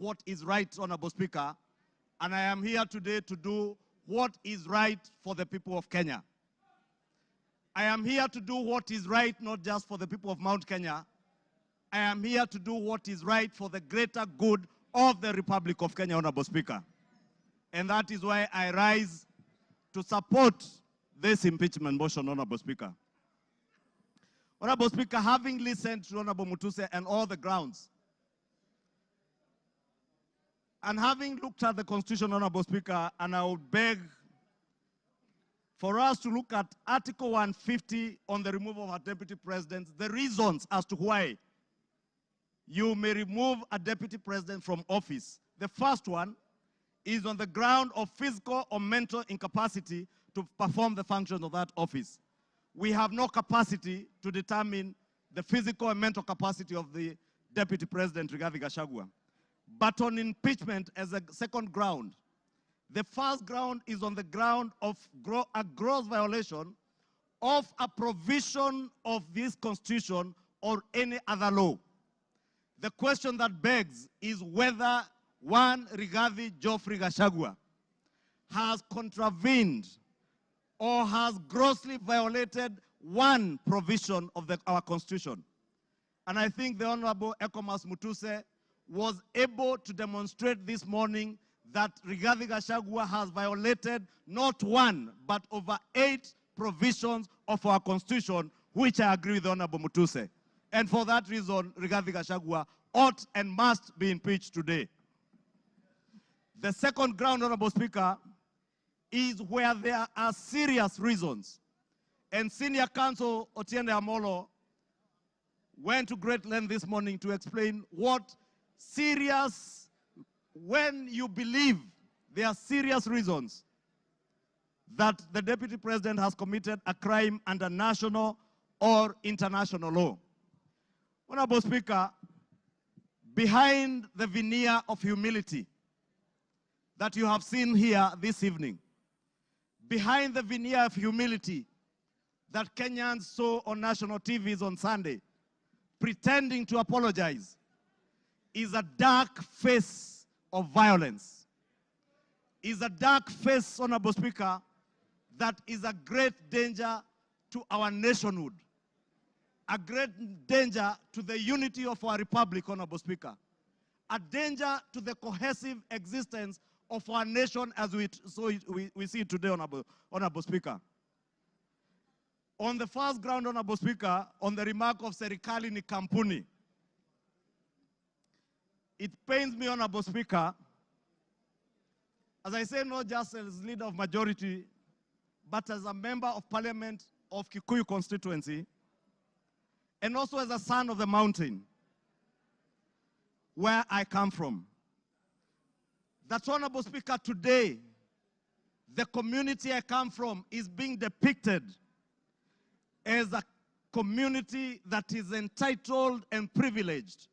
what is right, Honorable Speaker, and I am here today to do what is right for the people of Kenya. I am here to do what is right not just for the people of Mount Kenya. I am here to do what is right for the greater good of the Republic of Kenya, Honorable Speaker. And that is why I rise to support this impeachment motion, Honorable Speaker. Honorable Speaker, having listened to Honorable Mutuse and all the grounds, and having looked at the Constitution, Honorable Speaker, and I would beg for us to look at Article 150 on the removal of a deputy president, the reasons as to why you may remove a deputy president from office. The first one is on the ground of physical or mental incapacity to perform the functions of that office. We have no capacity to determine the physical and mental capacity of the deputy president, Rigathi Gachagua. But on impeachment as a second ground, the first ground is on the ground of a gross violation of a provision of this Constitution or any other law. The question that begs is whether one Rigathi Geoffrey Gachagua has contravened or has grossly violated one provision of our Constitution. And I think the Honorable Ekomas Mutuse was able to demonstrate this morning that Rigathi Gachagua has violated not one, but over 8 provisions of our Constitution, which I agree with the Honorable Mutuse. And for that reason, Rigathi Gachagua ought and must be impeached today. The second ground, Honorable Speaker, is where there are serious reasons. And Senior Counsel Otiende Amolo went to great length this morning to explain what serious, when you believe there are serious reasons that the Deputy President has committed a crime under national or international law. Honorable Speaker, behind the veneer of humility that you have seen here this evening, behind the veneer of humility that Kenyans saw on national TVs on Sunday, pretending to apologize, is a dark face of violence. Is a dark face, Honorable Speaker, that is a great danger to our nationhood, a great danger to the unity of our republic, Honorable Speaker, a danger to the cohesive existence of our nation as we see it today, Honorable Speaker. On the first ground, Honorable Speaker, on the remark of Serikali ni kampuni, it pains me, Honorable Speaker, as I say, not just as leader of majority, but as a member of parliament of Kikuyu constituency, and also as a son of the mountain, where I come from. That, Honorable Speaker, today, the community I come from is being depicted as a community that is entitled and privileged.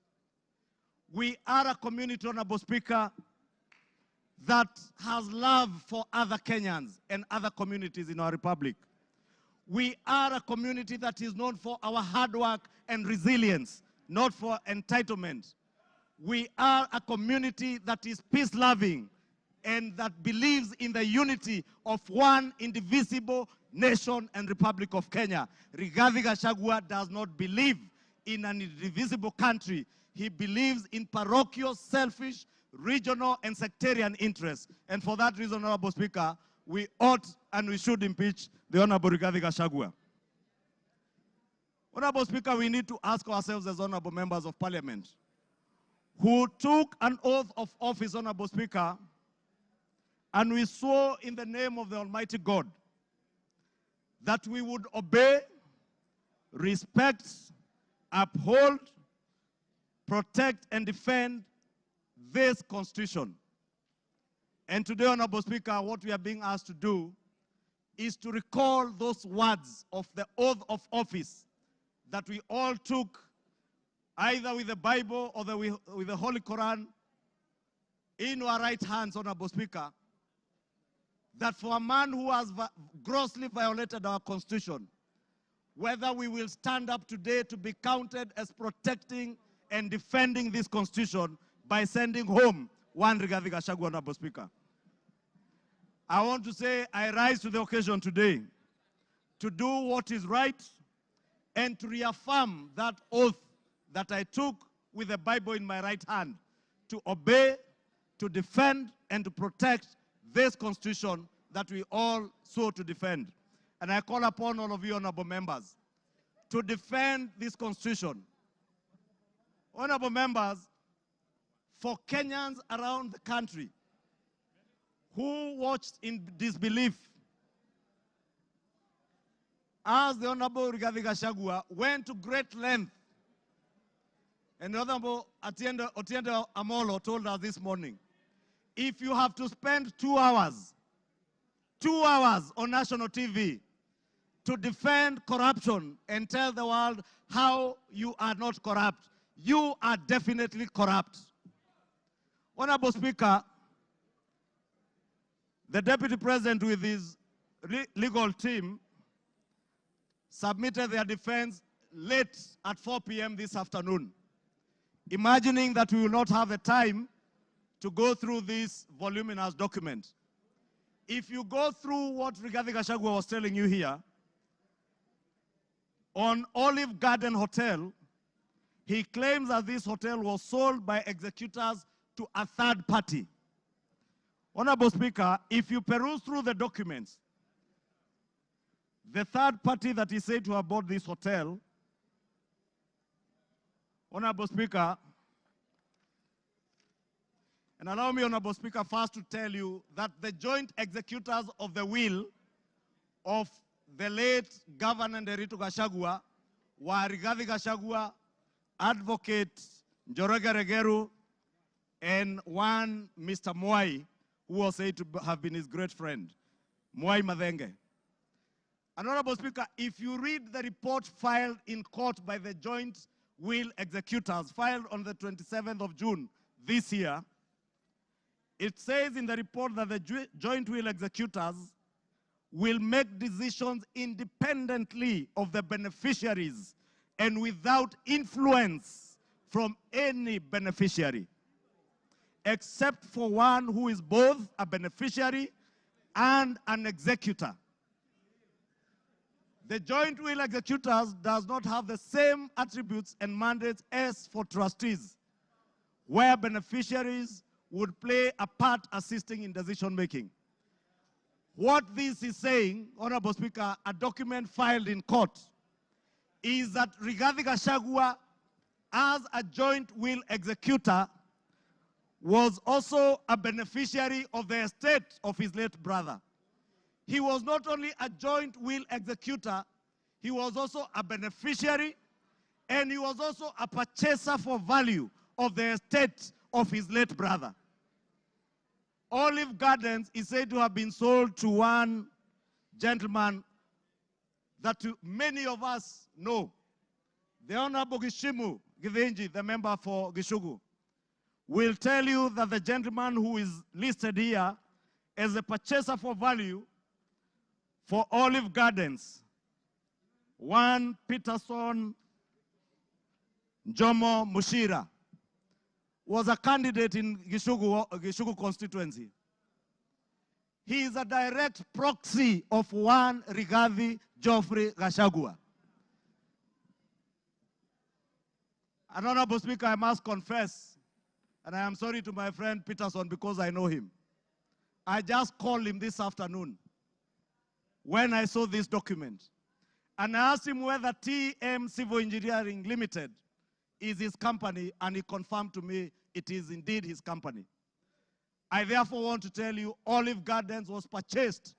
We are a community, Honorable Speaker, that has love for other Kenyans and other communities in our republic. We are a community that is known for our hard work and resilience, not for entitlement. We are a community that is peace-loving and that believes in the unity of one indivisible nation and Republic of Kenya. Rigathi Gachagua does not believe in an indivisible country. He believes in parochial, selfish, regional, and sectarian interests. And for that reason, Honorable Speaker, we ought and we should impeach the Honorable Rigathi Gachagua. Honorable Speaker, we need to ask ourselves as honorable members of parliament, who took an oath of office, Honorable Speaker, and we swore in the name of the Almighty God that we would obey, respect, uphold, protect, and defend this Constitution. And today, Honorable Speaker, what we are being asked to do is to recall those words of the oath of office that we all took either with the Bible or with the Holy Quran in our right hands, Honorable Speaker, that for a man who has grossly violated our Constitution, whether we will stand up today to be counted as protecting and defending this Constitution by sending home one Rigathi Gachagua, Honorable Speaker. I want to say I rise to the occasion today to do what is right and to reaffirm that oath that I took with the Bible in my right hand to obey, to defend, and to protect this Constitution that we all sought to defend. And I call upon all of you, honorable members, to defend this Constitution. Honorable members, for Kenyans around the country who watched in disbelief as the Honorable Rigathi Gachagua went to great length, and the Honorable Otiende Amolo told us this morning, if you have to spend 2 hours on national TV to defend corruption and tell the world how you are not corrupt, you are definitely corrupt. Honorable Speaker, the Deputy President with his legal team submitted their defense late at 4 p.m. this afternoon, imagining that we will not have the time to go through this voluminous document. If you go through what Rigathi Gachagua was telling you here, on Olive Garden Hotel, he claims that this hotel was sold by executors to a third party. Honorable Speaker, if you peruse through the documents, the third party that is said to have bought this hotel, Honorable Speaker, and allow me, Honorable Speaker, first to tell you that the joint executors of the will of the late Governor Nderitu Gachagua were Rigathi Gachagua, Advocate Njoroge Regeru, and one Mr. Mwai, who was said to have been his great friend, Mwai Madenge. And Honorable Speaker, if you read the report filed in court by the joint will executors, filed on the 27th of June this year, it says in the report that the joint will executors will make decisions independently of the beneficiaries and without influence from any beneficiary, except for one who is both a beneficiary and an executor. The joint will executors does not have the same attributes and mandates as for trustees, where beneficiaries would play a part assisting in decision making. What this is saying, Honorable Speaker, a document filed in court, is that Rigathi Gachagua, as a joint will executor, was also a beneficiary of the estate of his late brother. He was not only a joint will executor, he was also a beneficiary, and he was also a purchaser for value of the estate of his late brother. Olive Gardens is said to have been sold to one gentleman that many of us know, the Honorable Gishimu Githinji, the member for Gishugu, will tell you that the gentleman who is listed here as a purchaser for value for Olive Gardens, one Peterson Jomo Mushira, was a candidate in Gishugu constituency. He is a direct proxy of one Rigathi Geoffrey Gachagua. And Honorable Speaker, I must confess, and I am sorry to my friend Peterson because I know him. I just called him this afternoon when I saw this document. And I asked him whether TM Civil Engineering Limited is his company, and he confirmed to me it is indeed his company. I therefore want to tell you Olive Gardens was purchased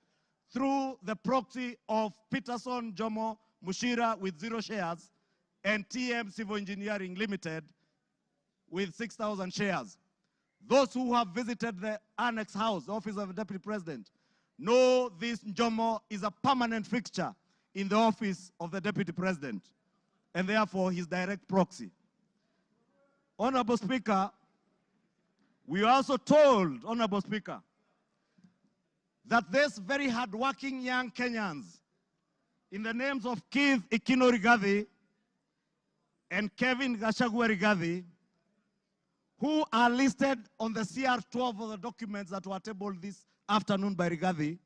through the proxy of Peterson Jomo Mushira with 0 shares and TM Civil Engineering Limited with 6,000 shares. Those who have visited the Annex House, the office of the Deputy President, know this Jomo is a permanent fixture in the office of the Deputy President, and therefore his direct proxy. Honorable Speaker, we are also told, Honorable Speaker, that these very hardworking young Kenyans, in the names of Keith Ikino Rigathi and Kevin Gachagua Rigathi, who are listed on the CR12 of the documents that were tabled this afternoon by Rigathi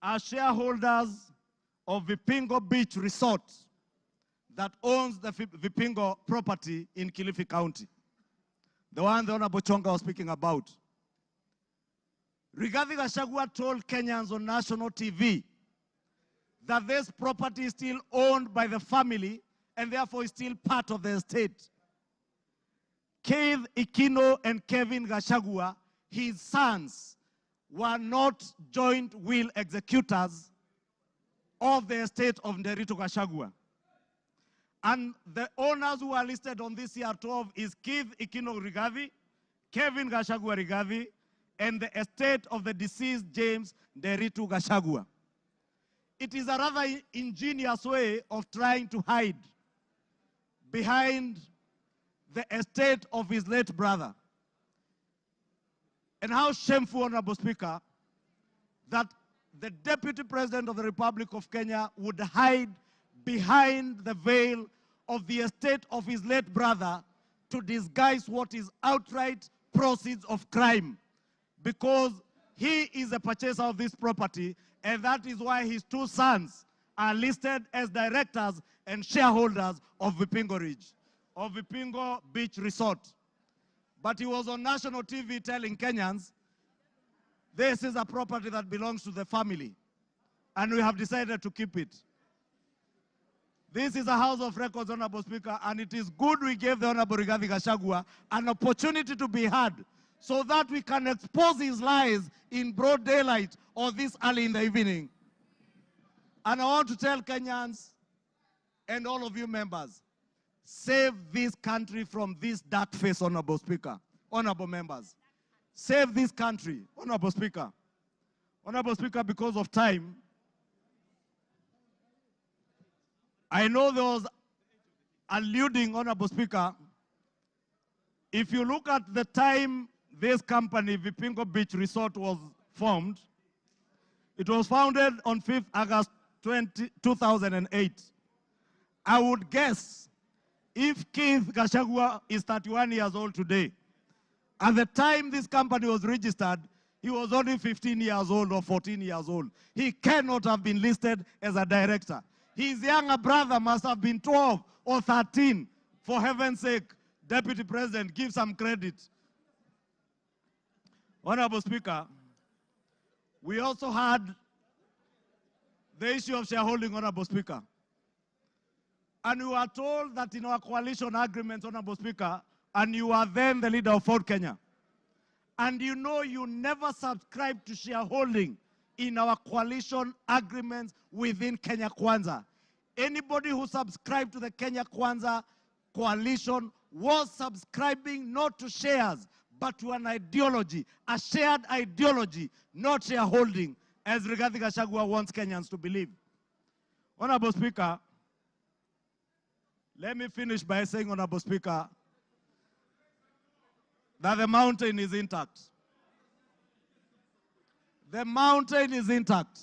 are shareholders of Vipingo Beach Resort that owns the Vipingo property in Kilifi County, the one the Honorable Chonga was speaking about. Rigathi Gachagua told Kenyans on national TV that this property is still owned by the family and therefore is still part of the estate. Keith Ikino and Kevin Gachagua, his sons, were not joint will executors of the estate of Nderitu Gachagua. And the owners who are listed on this CR12 is Keith Ikino Rigathi, Kevin Gachagua Rigathi, and the estate of the deceased James Nderitu Gachagua. It is a rather ingenious way of trying to hide behind the estate of his late brother. And how shameful, Honorable Speaker, that the Deputy President of the Republic of Kenya would hide behind the veil of the estate of his late brother to disguise what is outright proceeds of crime, because he is a purchaser of this property, and that is why his two sons are listed as directors and shareholders of Vipingo Ridge, of Vipingo Beach Resort. But he was on national TV telling Kenyans, this is a property that belongs to the family, and we have decided to keep it. This is a House of Records, Honorable Speaker, and it is good we gave the Honorable Rigathi Gachagua an opportunity to be heard so that we can expose his lies in broad daylight or this early in the evening. And I want to tell Kenyans and all of you members, save this country from this dark face, Honorable Speaker, honorable members. Save this country, Honorable Speaker. Honorable Speaker, because of time, I know there was alluding, Honorable Speaker, if you look at the time this company, Vipingo Beach Resort, was formed, it was founded on 5th August 2008. I would guess if Keith Gachagua is 31 years old today, at the time this company was registered, he was only 15 years old or 14 years old. He cannot have been listed as a director. His younger brother must have been 12 or 13. For heaven's sake, Deputy President, give some credit. Honorable Speaker, we also had the issue of shareholding, Honorable Speaker. And we were told that in our coalition agreement, Honorable Speaker, and you are then the leader of Ford Kenya, and you know you never subscribed to shareholding in our coalition agreements within Kenya Kwanza. Anybody who subscribed to the Kenya Kwanza coalition was subscribing not to shares, but to an ideology, a shared ideology, not shareholding, as Rigathi Gachagua wants Kenyans to believe. Honorable Speaker, let me finish by saying, Honorable Speaker, that the mountain is intact. The mountain is intact.